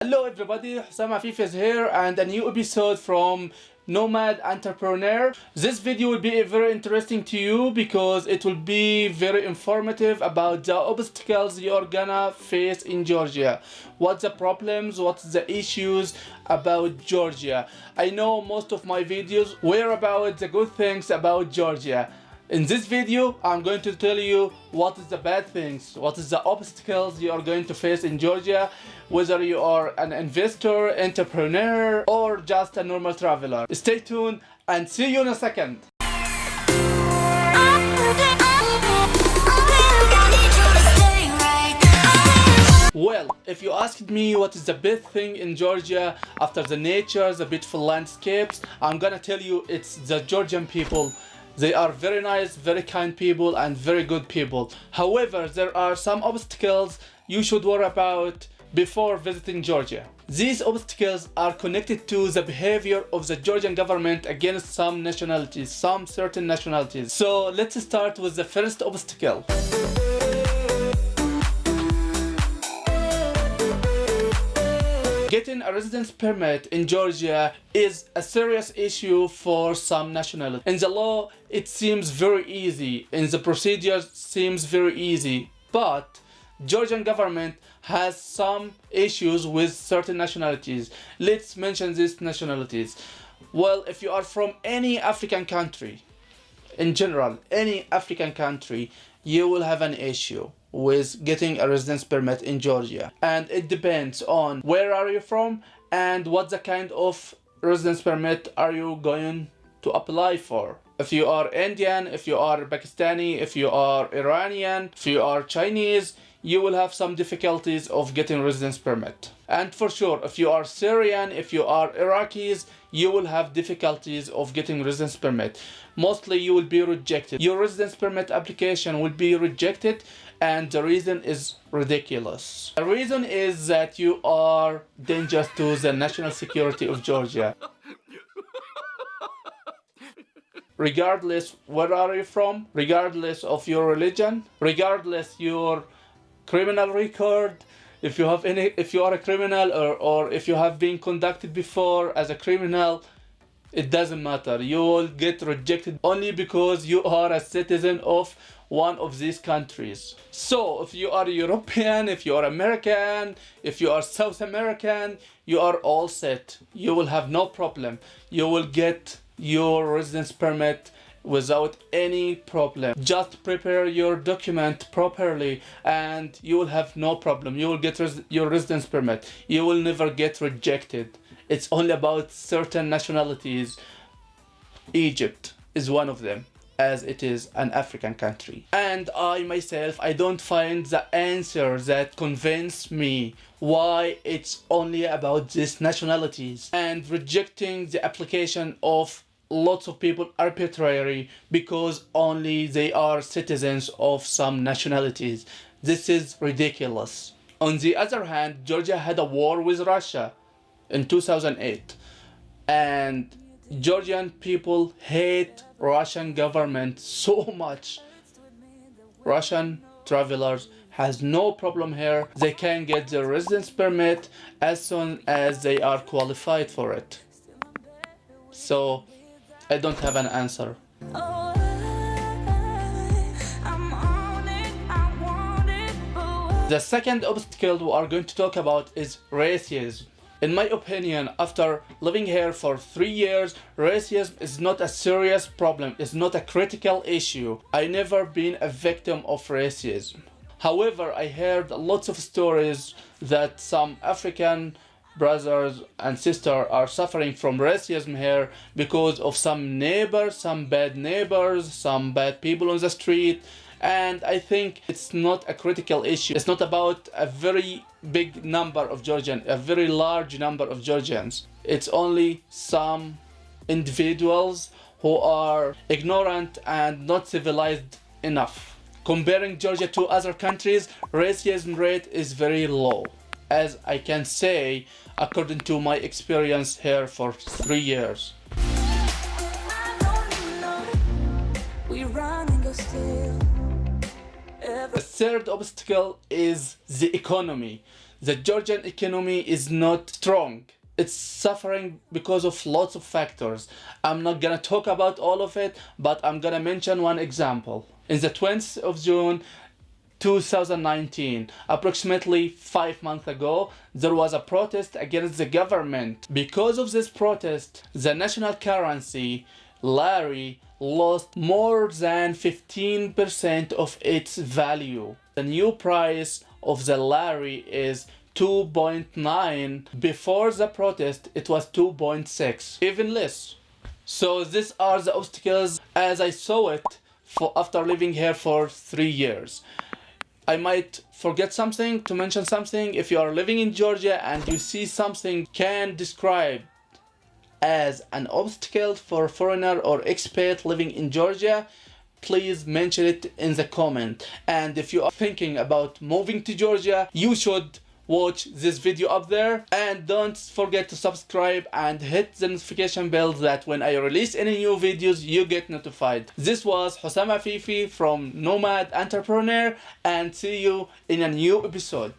Hello everybody, Hussam Afif is here and a new episode from Nomad Entrepreneur. This video will be very interesting to you because it will be very informative about the obstacles you're gonna face in Georgia. What's the problems, what's the issues about Georgia. I know most of my videos were about the good things about Georgia. In this video, I'm going to tell you what is the bad things, what is the obstacles you are going to face in Georgia, whether you are an investor, entrepreneur, or just a normal traveler. Stay tuned and see you in a second. Well, if you asked me what is the best thing in Georgia after the nature, the beautiful landscapes, I'm gonna tell you it's the Georgian people. They are very nice, very kind people and very good people. However, there are some obstacles you should worry about before visiting Georgia. These obstacles are connected to the behavior of the Georgian government against some nationalities, some certain nationalities. So let's start with the first obstacle. Getting a residence permit in Georgia is a serious issue for some nationalities. In the law, it seems very easy. In the procedures, seems very easy. But Georgian government has some issues with certain nationalities. Let's mention these nationalities. Well, if you are from any African country, in general, any African country, you will have an issue with getting a residence permit in Georgia, and it depends on where are you from and what the kind of residence permit are you going to apply for. If you are Indian, if you are Pakistani, if you are Iranian, if you are Chinese, you will have some difficulties of getting residence permit. And for sure, if you are Syrian, if you are Iraqis, you will have difficulties of getting residence permit. Mostly you will be rejected. Your residence permit application will be rejected, and the reason is ridiculous. The reason is that you are dangerous to the national security of Georgia. Regardless where are you from, regardless of your religion, regardless your criminal record, if you are a criminal or if you have been conducted before as a criminal, it doesn't matter. You will get rejected only because you are a citizen of one of these countries. So if you are European, if you are American, if you are South American, you are all set. You will have no problem. You will get your residence permit without any problem. Just prepare your document properly and you will have no problem. You will get your residence permit. You will never get rejected. It's only about certain nationalities. Egypt is one of them, as it is an African country. And I myself, I don't find the answer that convince me why it's only about these nationalities, and rejecting the application of lots of people arbitrary because only they are citizens of some nationalities. This is ridiculous. On the other hand, Georgia had a war with Russia in 2008, and Georgian people hate Russian government so much. Russian travelers has no problem here. They can get their residence permit as soon as they are qualified for it. So I don't have an answer. The second obstacle we are going to talk about is racism. In my opinion, after living here for 3 years, racism is not a serious problem, it's not a critical issue. I never been a victim of racism. However, I heard lots of stories that some African brothers and sisters are suffering from racism here because of some neighbors, some bad neighbors, some bad people on the street. And I think it's not a critical issue. It's not about a very big number of Georgians, a very large number of Georgians. It's only some individuals who are ignorant and not civilized enough. Comparing Georgia to other countries, racism rate is very low, as I can say according to my experience here for 3 years. The third obstacle is the economy. the Georgian economy is not strong. It's suffering because of lots of factors. I'm not gonna talk about all of it, but I'm gonna mention one example. In the 20th of June 2019, approximately 5 months ago, there was a protest against the government. Because of this protest, the national currency, lari, lost more than 15% of its value. The new price of the lari is 2.9. Before the protest, it was 2.6, even less. So these are the obstacles as I saw it after living here for 3 years. I might forget something, to mention something. If you are living in Georgia and you see something can describe as an obstacle for a foreigner or expat living in Georgia, please mention it in the comment. And if you are thinking about moving to Georgia, you should watch this video up there, and don't forget to subscribe and hit the notification bell that when I release any new videos you get notified. This was Hussam Afifi from Nomad Entrepreneur, and see you in a new episode.